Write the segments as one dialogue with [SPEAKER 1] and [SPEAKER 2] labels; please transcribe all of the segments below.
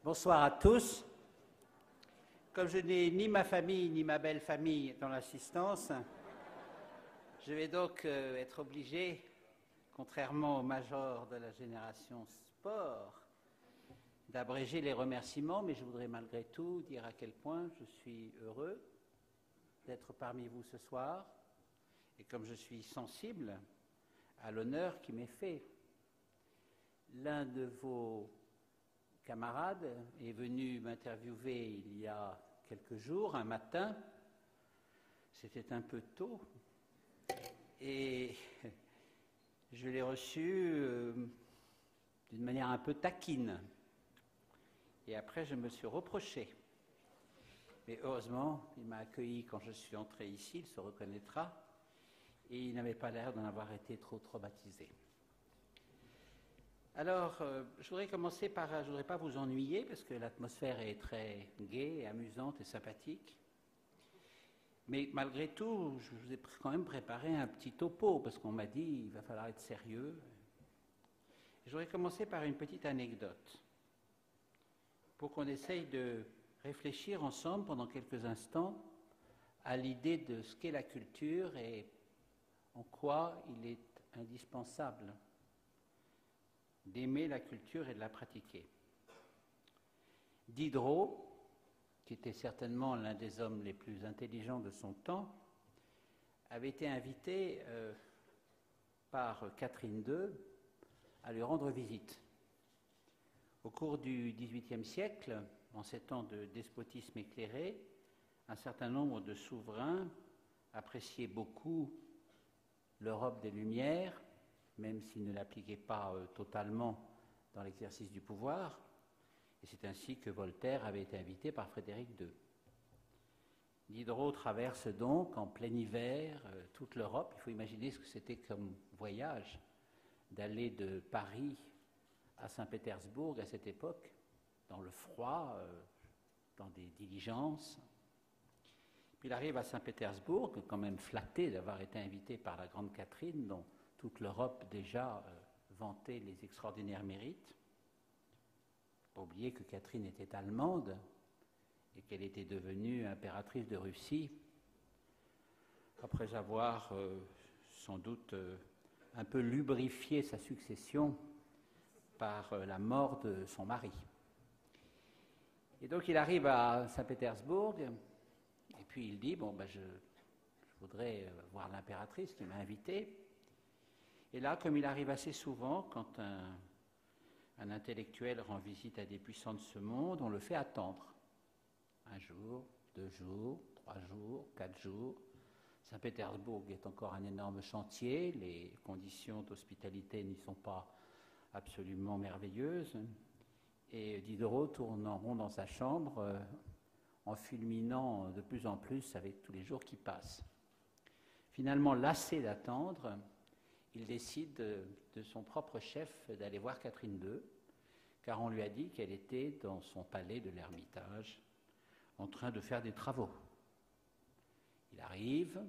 [SPEAKER 1] Bonsoir à tous. Comme je n'ai ni ma famille ni ma belle famille dans l'assistance, je vais donc être obligé, contrairement au major de la génération sport, d'abréger les remerciements, mais je voudrais malgré tout dire à quel point je suis heureux d'être parmi vous ce soir, et comme je suis sensible à l'honneur qui m'est fait. L'un de vos camarade est venu m'interviewer il y a quelques jours, un matin. C'était un peu tôt. Et je l'ai reçu d'une manière un peu taquine. Et après, je me suis reproché. Mais heureusement, il m'a accueilli quand je suis entré ici, il se reconnaîtra. Et il n'avait pas l'air d'en avoir été trop traumatisé. Alors, je voudrais commencer par... Je ne voudrais pas vous ennuyer, parce que l'atmosphère est très gaie, et amusante et sympathique. Mais malgré tout, je vous ai quand même préparé un petit topo, parce qu'on m'a dit il va falloir être sérieux. Je voudrais commencer par une petite anecdote, pour qu'on essaye de réfléchir ensemble pendant quelques instants à l'idée de ce qu'est la culture et en quoi il est indispensable d'aimer la culture et de la pratiquer. Diderot, qui était certainement l'un des hommes les plus intelligents de son temps, avait été invité par Catherine II à lui rendre visite. Au cours du XVIIIe siècle, en ces temps de despotisme éclairé, un certain nombre de souverains appréciaient beaucoup l'Europe des Lumières, même s'il ne l'appliquait pas totalement dans l'exercice du pouvoir. Et c'est ainsi que Voltaire avait été invité par Frédéric II. Diderot traverse donc en plein hiver toute l'Europe. Il faut imaginer ce que c'était comme voyage d'aller de Paris à Saint-Pétersbourg à cette époque, dans le froid, dans des diligences. Puis il arrive à Saint-Pétersbourg, quand même flatté d'avoir été invité par la grande Catherine, dont toute l'Europe déjà vantait les extraordinaires mérites. Il ne faut pas oublier que Catherine était allemande et qu'elle était devenue impératrice de Russie après avoir sans doute un peu lubrifié sa succession par la mort de son mari. Et donc il arrive à Saint-Pétersbourg et puis il dit, bon, je voudrais voir l'impératrice qui m'a invité. Et là, comme il arrive assez souvent, quand un intellectuel rend visite à des puissants de ce monde, on le fait attendre. 1 jour, 2 jours, 3 jours, 4 jours. Saint-Pétersbourg est encore un énorme chantier, les conditions d'hospitalité n'y sont pas absolument merveilleuses. Et Diderot tourne en rond dans sa chambre, en fulminant de plus en plus avec tous les jours qui passent. Finalement, lassé d'attendre, il décide de son propre chef d'aller voir Catherine II, car on lui a dit qu'elle était dans son palais de l'Ermitage, en train de faire des travaux. Il arrive,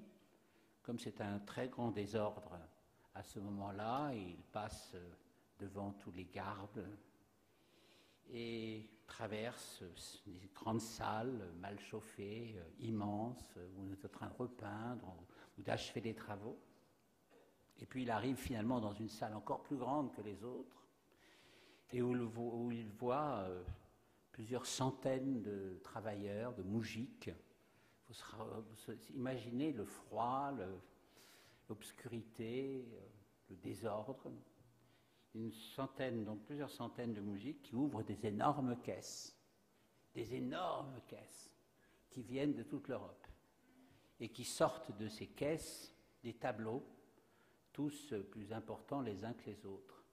[SPEAKER 1] comme c'est un très grand désordre à ce moment-là, il passe devant tous les gardes et traverse des grandes salles mal chauffées, immenses, où on est en train de repeindre ou d'achever des travaux. Et puis il arrive finalement dans une salle encore plus grande que les autres, et où il voit plusieurs centaines de travailleurs, de moujiks. Il faut imaginer le froid, l'obscurité, le désordre. Donc plusieurs centaines de moujiks qui ouvrent des énormes caisses qui viennent de toute l'Europe et qui sortent de ces caisses des tableaux, tous plus importants les uns que les autres.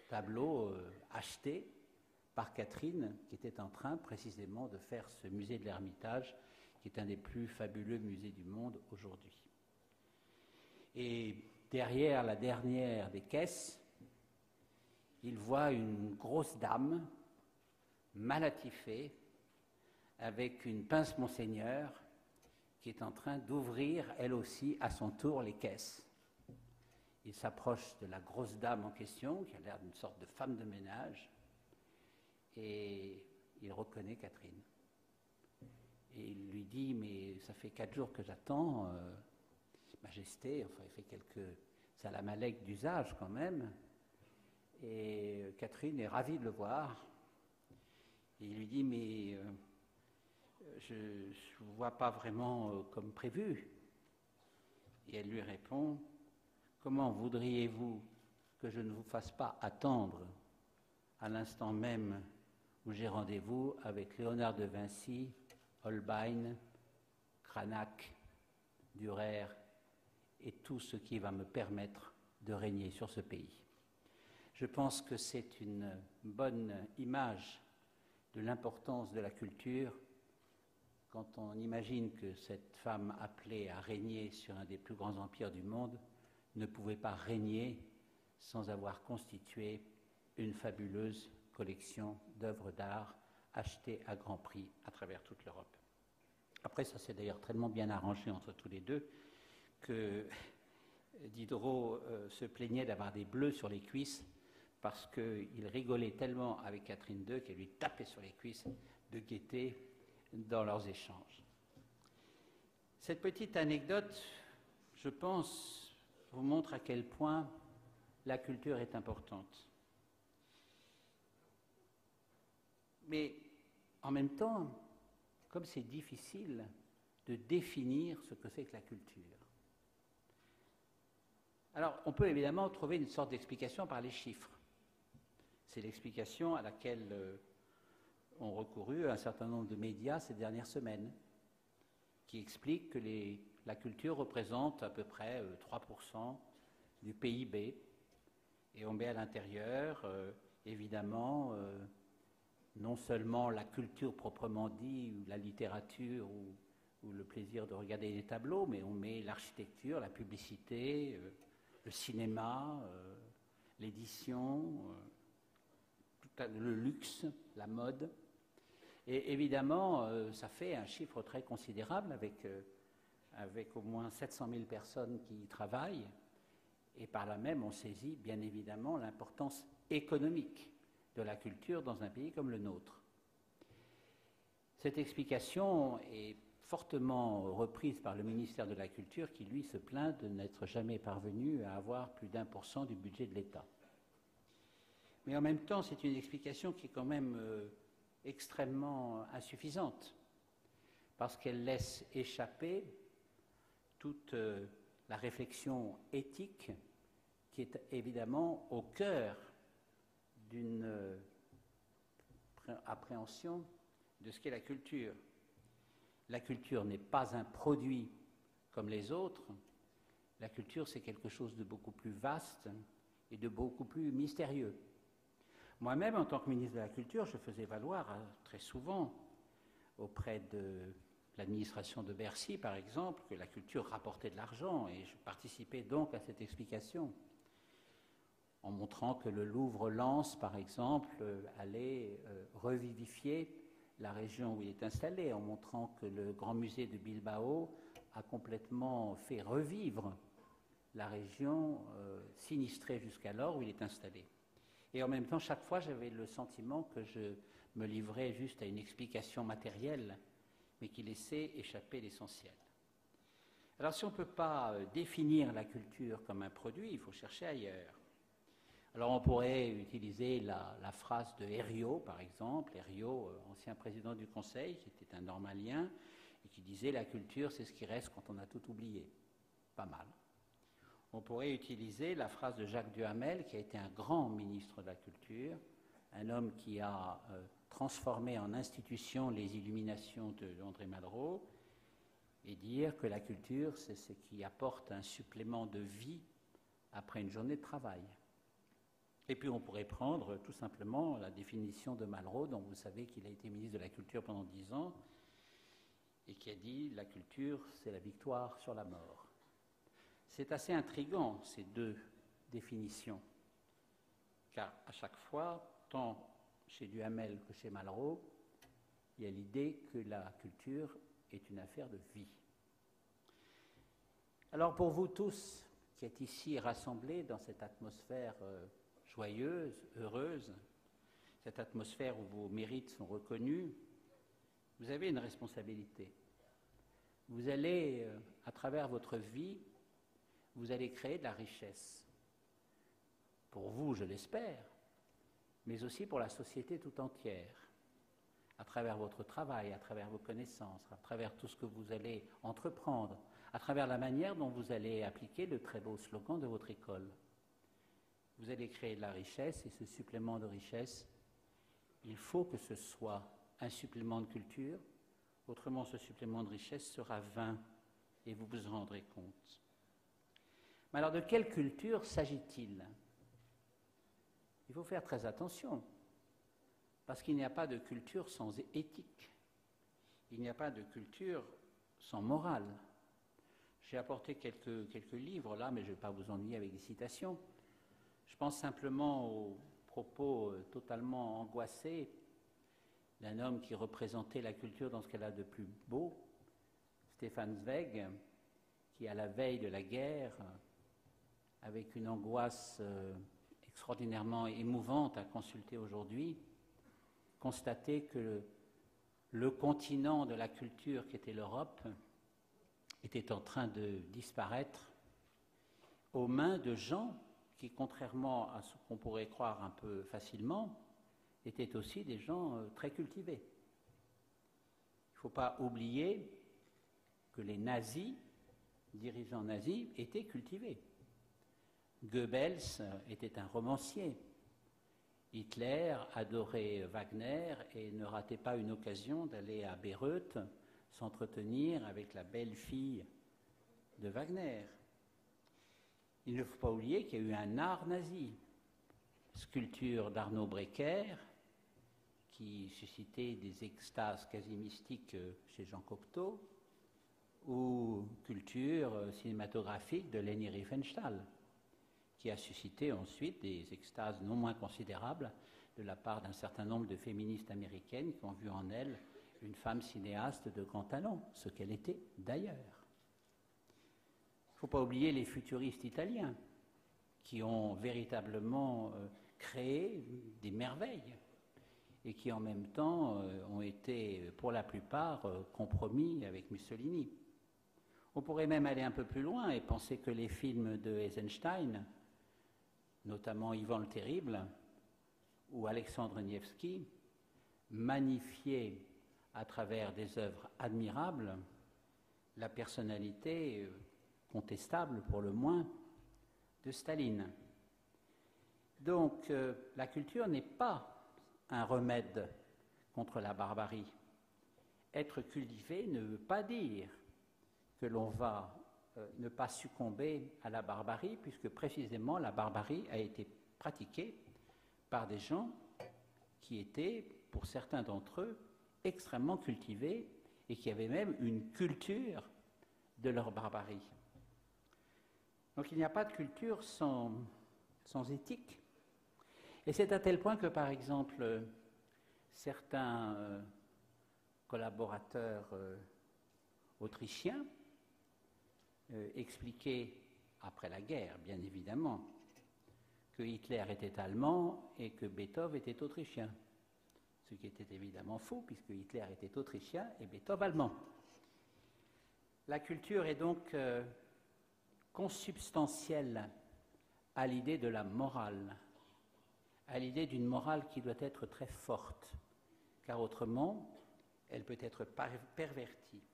[SPEAKER 1] Tableaux achetés par Catherine, qui était en train précisément de faire ce musée de l'Ermitage, qui est un des plus fabuleux musées du monde aujourd'hui. Et derrière la dernière des caisses, il voit une grosse dame, mal attifée, avec une pince Monseigneur, qui est en train d'ouvrir, elle aussi, à son tour, les caisses. Il s'approche de la grosse dame en question, qui a l'air d'une sorte de femme de ménage, et il reconnaît Catherine. Et il lui dit, mais ça fait 4 jours que j'attends, Majesté, enfin il fait quelques salam-alek d'usage quand même. Et Catherine est ravie de le voir. Et il lui dit, mais je ne vous vois pas vraiment comme prévu. Et elle lui répond, comment voudriez-vous que je ne vous fasse pas attendre à l'instant même où j'ai rendez-vous avec Léonard de Vinci, Holbein, Cranach, Dürer et tout ce qui va me permettre de régner sur ce pays. Je pense que c'est une bonne image de l'importance de la culture quand on imagine que cette femme appelée à régner sur un des plus grands empires du monde ne pouvait pas régner sans avoir constitué une fabuleuse collection d'œuvres d'art achetées à grand prix à travers toute l'Europe. Après, ça s'est d'ailleurs tellement bien arrangé entre tous les deux que Diderot se plaignait d'avoir des bleus sur les cuisses parce qu'il rigolait tellement avec Catherine II qu'elle lui tapait sur les cuisses de gaieté dans leurs échanges. Cette petite anecdote, je pense, vous montre à quel point la culture est importante. Mais en même temps, comme c'est difficile de définir ce que c'est que la culture. Alors, on peut évidemment trouver une sorte d'explication par les chiffres. C'est l'explication à laquelle ont recouru un certain nombre de médias ces dernières semaines, qui expliquent que la culture représente à peu près 3% du PIB. Et on met à l'intérieur, évidemment, non seulement la culture proprement dit, ou la littérature, ou le plaisir de regarder des tableaux, mais on met l'architecture, la publicité, le cinéma, l'édition, le luxe, la mode. Et évidemment, ça fait un chiffre très considérable avec au moins 700 000 personnes qui y travaillent. Et par là même, on saisit bien évidemment l'importance économique de la culture dans un pays comme le nôtre. Cette explication est fortement reprise par le ministère de la Culture qui, lui, se plaint de n'être jamais parvenu à avoir plus d'1% du budget de l'État. Mais en même temps, c'est une explication qui est quand même extrêmement insuffisante, parce qu'elle laisse échapper toute la réflexion éthique qui est évidemment au cœur d'une appréhension de ce qu'est la culture. La culture n'est pas un produit comme les autres. La culture, c'est quelque chose de beaucoup plus vaste et de beaucoup plus mystérieux. Moi-même, en tant que ministre de la Culture, je faisais valoir très souvent auprès de l'administration de Bercy, par exemple, que la culture rapportait de l'argent, et je participais donc à cette explication, en montrant que le Louvre-Lens, par exemple, allait revivifier la région où il est installé, en montrant que le Grand Musée de Bilbao a complètement fait revivre la région sinistrée jusqu'alors où il est installé. Et en même temps, chaque fois, j'avais le sentiment que je me livrais juste à une explication matérielle, mais qui laissait échapper l'essentiel. Alors, si on ne peut pas définir la culture comme un produit, il faut chercher ailleurs. Alors, on pourrait utiliser la phrase de Herriot, par exemple. Herriot, ancien président du Conseil, qui était un normalien, et qui disait « La culture, c'est ce qui reste quand on a tout oublié ». Pas mal. On pourrait utiliser la phrase de Jacques Duhamel, qui a été un grand ministre de la Culture, un homme qui a transformé en institution les illuminations d'André Malraux, et dire que la culture, c'est ce qui apporte un supplément de vie après une journée de travail. Et puis on pourrait prendre tout simplement la définition de Malraux, dont vous savez qu'il a été ministre de la Culture pendant 10 ans, et qui a dit « La culture, c'est la victoire sur la mort ». C'est assez intriguant, ces deux définitions, car à chaque fois, tant chez Duhamel que chez Malraux, il y a l'idée que la culture est une affaire de vie. Alors pour vous tous qui êtes ici rassemblés dans cette atmosphère joyeuse, heureuse, cette atmosphère où vos mérites sont reconnus, vous avez une responsabilité. Vous allez, à travers votre vie, vous allez créer de la richesse. Pour vous, je l'espère, mais aussi pour la société tout entière. À travers votre travail, à travers vos connaissances, à travers tout ce que vous allez entreprendre, à travers la manière dont vous allez appliquer le très beau slogan de votre école. Vous allez créer de la richesse, et ce supplément de richesse, il faut que ce soit un supplément de culture, autrement ce supplément de richesse sera vain, et vous vous en rendrez compte. Mais alors de quelle culture s'agit-il? Il faut faire très attention. Parce qu'il n'y a pas de culture sans éthique. Il n'y a pas de culture sans morale. J'ai apporté quelques livres là, mais je ne vais pas vous ennuyer avec des citations. Je pense simplement aux propos totalement angoissés d'un homme qui représentait la culture dans ce qu'elle a de plus beau, Stefan Zweig, qui à la veille de la guerre, avec une angoisse extraordinairement émouvante à consulter aujourd'hui, constater que le continent de la culture qui était l'Europe était en train de disparaître aux mains de gens qui, contrairement à ce qu'on pourrait croire un peu facilement, étaient aussi des gens très cultivés. Il ne faut pas oublier que les nazis, dirigeants nazis, étaient cultivés. Goebbels était un romancier. Hitler adorait Wagner et ne ratait pas une occasion d'aller à Bayreuth s'entretenir avec la belle-fille de Wagner. Il ne faut pas oublier qu'il y a eu un art nazi, sculpture d'Arnaud Breker, qui suscitait des extases quasi mystiques chez Jean Cocteau, ou culture cinématographique de Leni Riefenstahl, qui a suscité ensuite des extases non moins considérables de la part d'un certain nombre de féministes américaines qui ont vu en elle une femme cinéaste de grand talent, ce qu'elle était d'ailleurs. Il ne faut pas oublier les futuristes italiens qui ont véritablement créé des merveilles et qui en même temps ont été pour la plupart compromis avec Mussolini. On pourrait même aller un peu plus loin et penser que les films de Eisenstein, notamment Ivan le Terrible ou Alexandre Nevsky, magnifiaient à travers des œuvres admirables la personnalité contestable pour le moins de Staline. Donc la culture n'est pas un remède contre la barbarie. Être cultivé ne veut pas dire que l'on va ne pas succomber à la barbarie, puisque précisément la barbarie a été pratiquée par des gens qui étaient, pour certains d'entre eux, extrêmement cultivés et qui avaient même une culture de leur barbarie. Donc il n'y a pas de culture sans éthique. Et c'est à tel point que, par exemple, certains collaborateurs autrichiens expliquaient, après la guerre, bien évidemment, que Hitler était allemand et que Beethoven était autrichien. Ce qui était évidemment faux, puisque Hitler était autrichien et Beethoven allemand. La culture est donc consubstantielle à l'idée de la morale, à l'idée d'une morale qui doit être très forte, car autrement, elle peut être pervertie.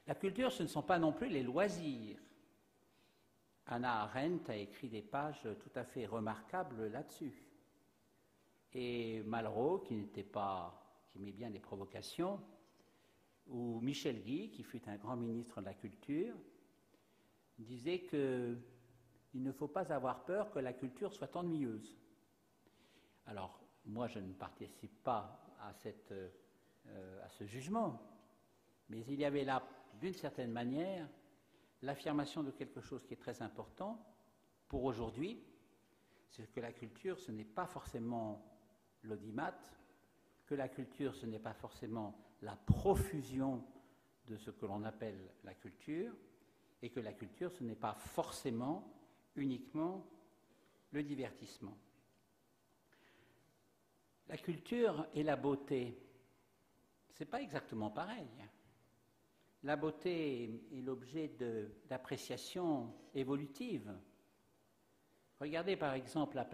[SPEAKER 1] La culture, ce ne sont pas non plus les loisirs. Hannah Arendt a écrit des pages tout à fait remarquables là-dessus. Et Malraux, qui aimait bien les provocations, ou Michel Guy, qui fut un grand ministre de la culture, disait qu'il ne faut pas avoir peur que la culture soit ennuyeuse. Alors, moi, je ne participe pas à ce jugement, mais il y avait là, d'une certaine manière, l'affirmation de quelque chose qui est très important pour aujourd'hui, c'est que la culture, ce n'est pas forcément l'audimat, que la culture, ce n'est pas forcément la profusion de ce que l'on appelle la culture, et que la culture, ce n'est pas forcément uniquement le divertissement. La culture et la beauté, ce n'est pas exactement pareil. La beauté est l'objet d'appréciation évolutive. Regardez par exemple la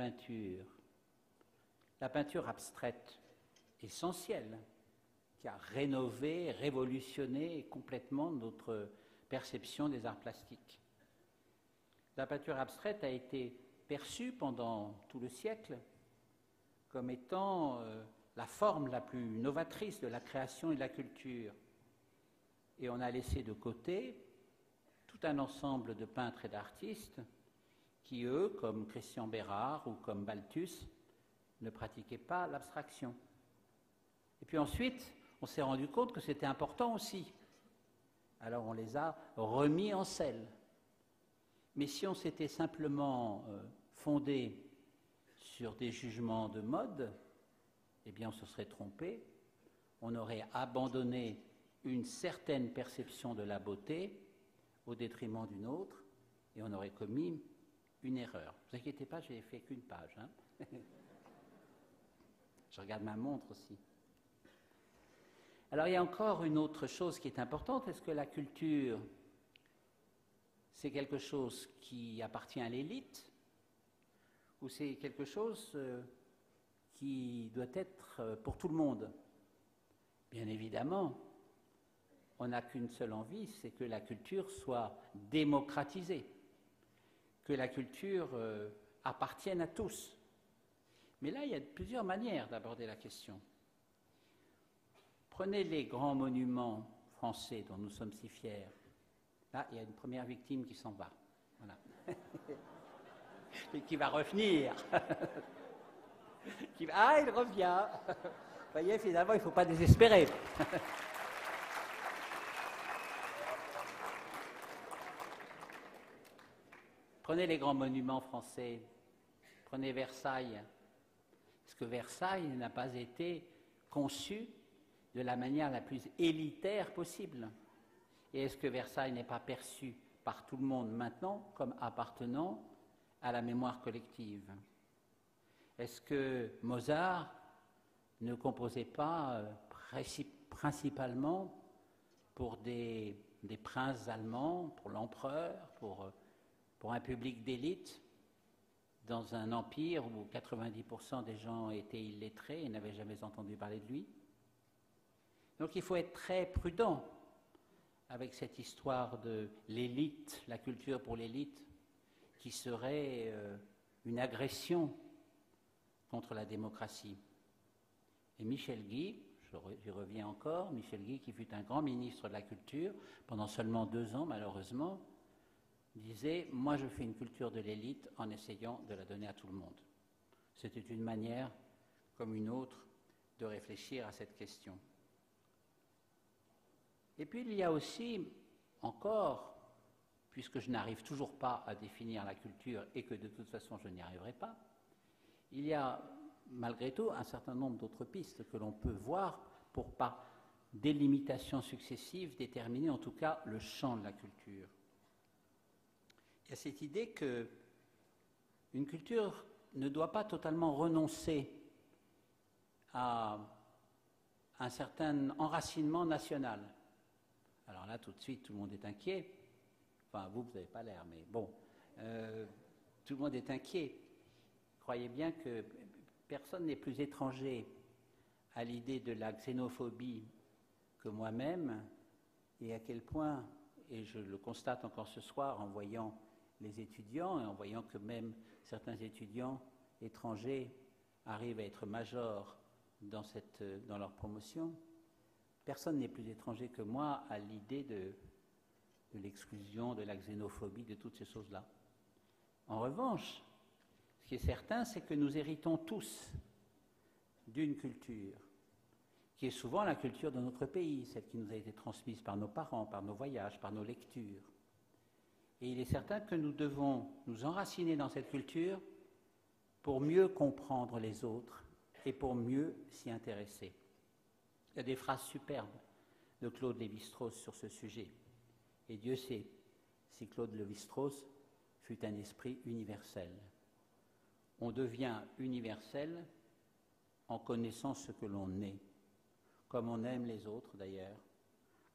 [SPEAKER 1] peinture abstraite, essentielle, qui a rénové, révolutionné complètement notre perception des arts plastiques. La peinture abstraite a été perçue pendant tout le siècle comme étant la forme la plus novatrice de la création et de la culture. Et on a laissé de côté tout un ensemble de peintres et d'artistes qui, eux, comme Christian Bérard ou comme Balthus, ne pratiquaient pas l'abstraction. Et puis ensuite, on s'est rendu compte que c'était important aussi. Alors on les a remis en selle. Mais si on s'était simplement fondé sur des jugements de mode, eh bien on se serait trompé. On aurait abandonné une certaine perception de la beauté au détriment d'une autre, et on aurait commis une erreur. Ne vous inquiétez pas, je n'ai fait qu'une page. Hein. Je regarde ma montre aussi. Alors il y a encore une autre chose qui est importante. Est-ce que la culture, c'est quelque chose qui appartient à l'élite, ou c'est quelque chose qui doit être pour tout le monde? Bien évidemment, on n'a qu'une seule envie, c'est que la culture soit démocratisée, que la culture appartienne à tous. Mais là, il y a plusieurs manières d'aborder la question. Prenez les grands monuments français dont nous sommes si fiers. Là, il y a une première victime qui s'en va. Voilà. Et qui va revenir. Ah, il revient. Vous voyez, finalement, il ne faut pas désespérer. Prenez les grands monuments français. Prenez Versailles. Est-ce que Versailles n'a pas été conçu de la manière la plus élitaire possible? Et est-ce que Versailles n'est pas perçu par tout le monde maintenant comme appartenant à la mémoire collective? Est-ce que Mozart ne composait pas principalement pour des princes allemands, pour l'empereur, pour un public d'élite, dans un empire où 90% des gens étaient illettrés et n'avaient jamais entendu parler de lui? Donc il faut être très prudent avec cette histoire de l'élite, la culture pour l'élite, qui serait une agression contre la démocratie. Et Michel Guy, j'y reviens encore, Michel Guy, qui fut un grand ministre de la culture, pendant seulement 2 ans malheureusement, disait « Moi je fais une culture de l'élite en essayant de la donner à tout le monde ». C'était une manière, comme une autre, de réfléchir à cette question. Et puis il y a aussi encore, puisque je n'arrive toujours pas à définir la culture et que de toute façon je n'y arriverai pas, il y a malgré tout un certain nombre d'autres pistes que l'on peut voir pour, par délimitation successive, déterminer en tout cas le champ de la culture. Il y a cette idée qu'une culture ne doit pas totalement renoncer à un certain enracinement national. Alors là, tout de suite, tout le monde est inquiet. Enfin, vous n'avez pas l'air, mais bon. Tout le monde est inquiet. Croyez bien que personne n'est plus étranger à l'idée de la xénophobie que moi-même, et à quel point, et je le constate encore ce soir en voyant les étudiants et en voyant que même certains étudiants étrangers arrivent à être majors dans leur promotion, personne n'est plus étranger que moi à l'idée de l'exclusion, de la xénophobie, de toutes ces choses-là. En revanche, ce qui est certain, c'est que nous héritons tous d'une culture, qui est souvent la culture de notre pays, celle qui nous a été transmise par nos parents, par nos voyages, par nos lectures. Et il est certain que nous devons nous enraciner dans cette culture pour mieux comprendre les autres et pour mieux s'y intéresser. Il y a des phrases superbes de Claude Lévi-Strauss sur ce sujet. Et Dieu sait si Claude Lévi-Strauss fut un esprit universel. On devient universel en connaissant ce que l'on est, comme on aime les autres d'ailleurs,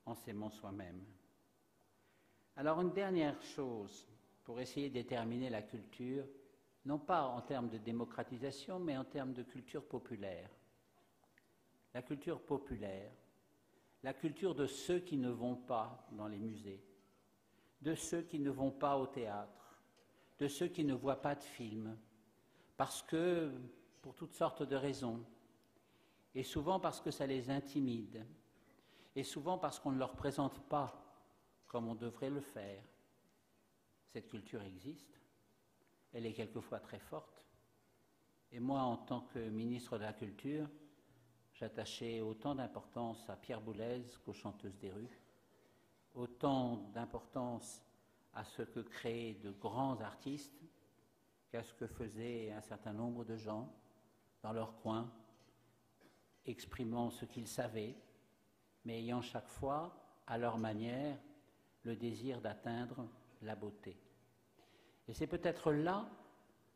[SPEAKER 1] en s'aimant soi-même. Alors une dernière chose, pour essayer de déterminer la culture, non pas en termes de démocratisation, mais en termes de culture populaire. La culture populaire, la culture de ceux qui ne vont pas dans les musées, de ceux qui ne vont pas au théâtre, de ceux qui ne voient pas de films, parce que, pour toutes sortes de raisons, et souvent parce que ça les intimide, et souvent parce qu'on ne leur présente pas comme on devrait le faire. Cette culture existe, elle est quelquefois très forte, et moi, en tant que ministre de la Culture, j'attachais autant d'importance à Pierre Boulez qu'aux chanteuses des rues, autant d'importance à ce que créaient de grands artistes qu'à ce que faisaient un certain nombre de gens dans leur coin, exprimant ce qu'ils savaient, mais ayant chaque fois, à leur manière, le désir d'atteindre la beauté. Et c'est peut-être là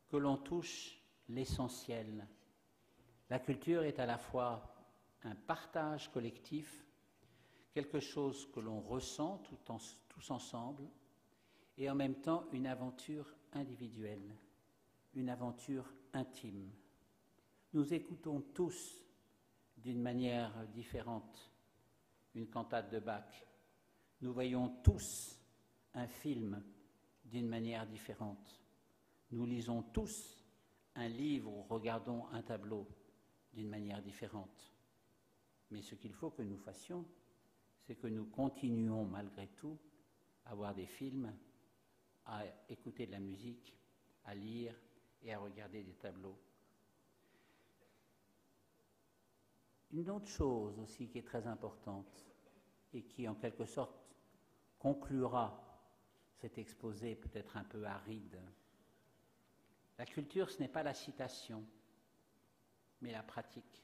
[SPEAKER 1] que l'on touche l'essentiel. La culture est à la fois un partage collectif, quelque chose que l'on ressent tous ensemble, et en même temps une aventure individuelle, une aventure intime. Nous écoutons tous d'une manière différente une cantate de Bach. Nous voyons tous un film d'une manière différente. Nous lisons tous un livre ou regardons un tableau d'une manière différente. Mais ce qu'il faut que nous fassions, c'est que nous continuons malgré tout à voir des films, à écouter de la musique, à lire et à regarder des tableaux. Une autre chose aussi qui est très importante et qui en quelque sorte conclura cet exposé peut-être un peu aride. La culture, ce n'est pas la citation, mais la pratique.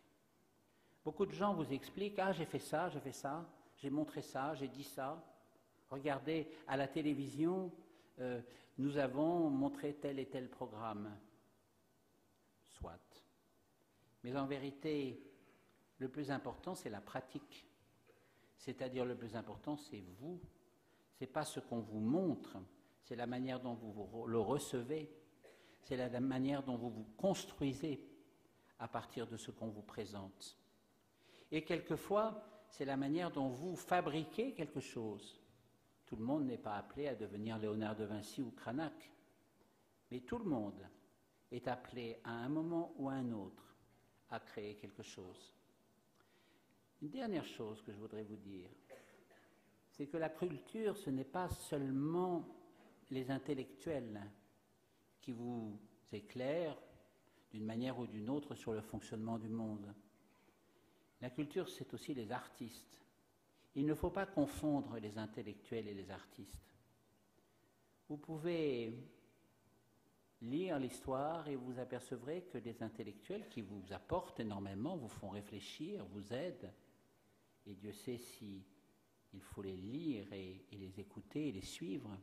[SPEAKER 1] Beaucoup de gens vous expliquent « Ah, j'ai fait ça, j'ai montré ça, j'ai dit ça. Regardez, à la télévision, nous avons montré tel et tel programme. » Soit. Mais en vérité, le plus important, c'est la pratique. C'est-à-dire le plus important, c'est vous. Ce n'est pas ce qu'on vous montre, c'est la manière dont vous le recevez, c'est la manière dont vous vous construisez à partir de ce qu'on vous présente. Et quelquefois, c'est la manière dont vous fabriquez quelque chose. Tout le monde n'est pas appelé à devenir Léonard de Vinci ou Cranach, mais tout le monde est appelé à un moment ou à un autre à créer quelque chose. Une dernière chose que je voudrais vous dire, c'est que la culture, ce n'est pas seulement les intellectuels qui vous éclairent d'une manière ou d'une autre sur le fonctionnement du monde. La culture, c'est aussi les artistes. Il ne faut pas confondre les intellectuels et les artistes. Vous pouvez lire l'histoire et vous apercevrez que les intellectuels qui vous apportent énormément, vous font réfléchir, vous aident, et Dieu sait si il faut les lire et les écouter et les suivre,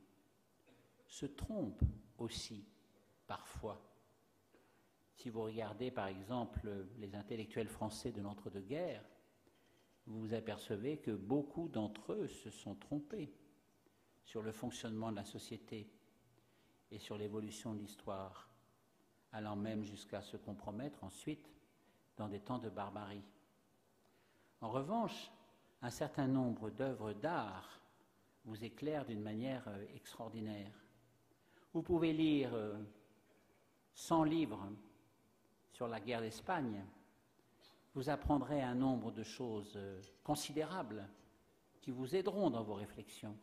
[SPEAKER 1] se trompent aussi parfois. Si vous regardez par exemple les intellectuels français de l'entre-deux-guerres, vous vous apercevez que beaucoup d'entre eux se sont trompés sur le fonctionnement de la société et sur l'évolution de l'histoire, allant même jusqu'à se compromettre ensuite dans des temps de barbarie. En revanche, un certain nombre d'œuvres d'art vous éclairent d'une manière extraordinaire. Vous pouvez lire 100 livres sur la guerre d'Espagne, vous apprendrez un nombre de choses considérables qui vous aideront dans vos réflexions.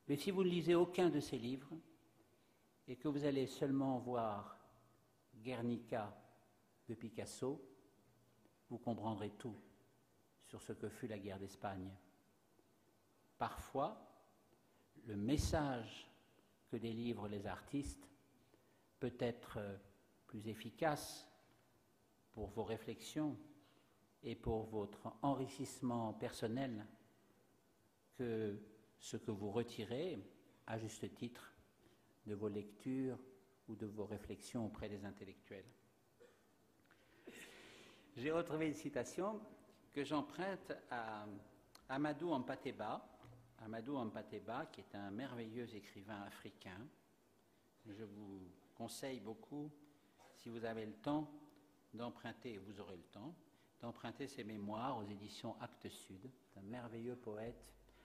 [SPEAKER 1] Mais si vous ne lisez aucun de ces livres et que vous allez seulement voir Guernica de Picasso, vous comprendrez tout sur ce que fut la guerre d'Espagne. Parfois, le message que délivrent les artistes peut être plus efficace pour vos réflexions et pour votre enrichissement personnel que ce que vous retirez, à juste titre, de vos lectures ou de vos réflexions auprès des intellectuels. j'ai retrouvé une citation que j'emprunte à Amadou Hampâté-Bâ. Amadou Hampâté-Bâ, qui est un merveilleux écrivain africain. Je vous conseille beaucoup, si vous avez le temps, d'emprunter, et vous aurez le temps, d'emprunter ses mémoires aux éditions Actes Sud. C'est un merveilleux poète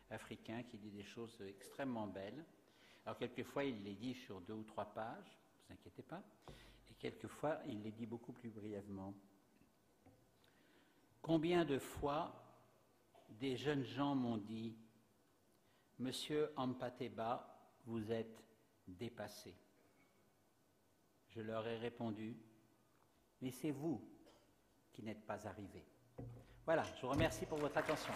[SPEAKER 1] africain qui dit des choses extrêmement belles. Alors quelquefois, il les dit sur 2 ou 3 pages, ne vous inquiétez pas, et quelquefois, il les dit beaucoup plus brièvement. Combien de fois des jeunes gens m'ont dit « Monsieur Hampâté-Bâ, vous êtes dépassé ». Je leur ai répondu « Mais c'est vous qui n'êtes pas arrivé ». Voilà, je vous remercie pour votre attention.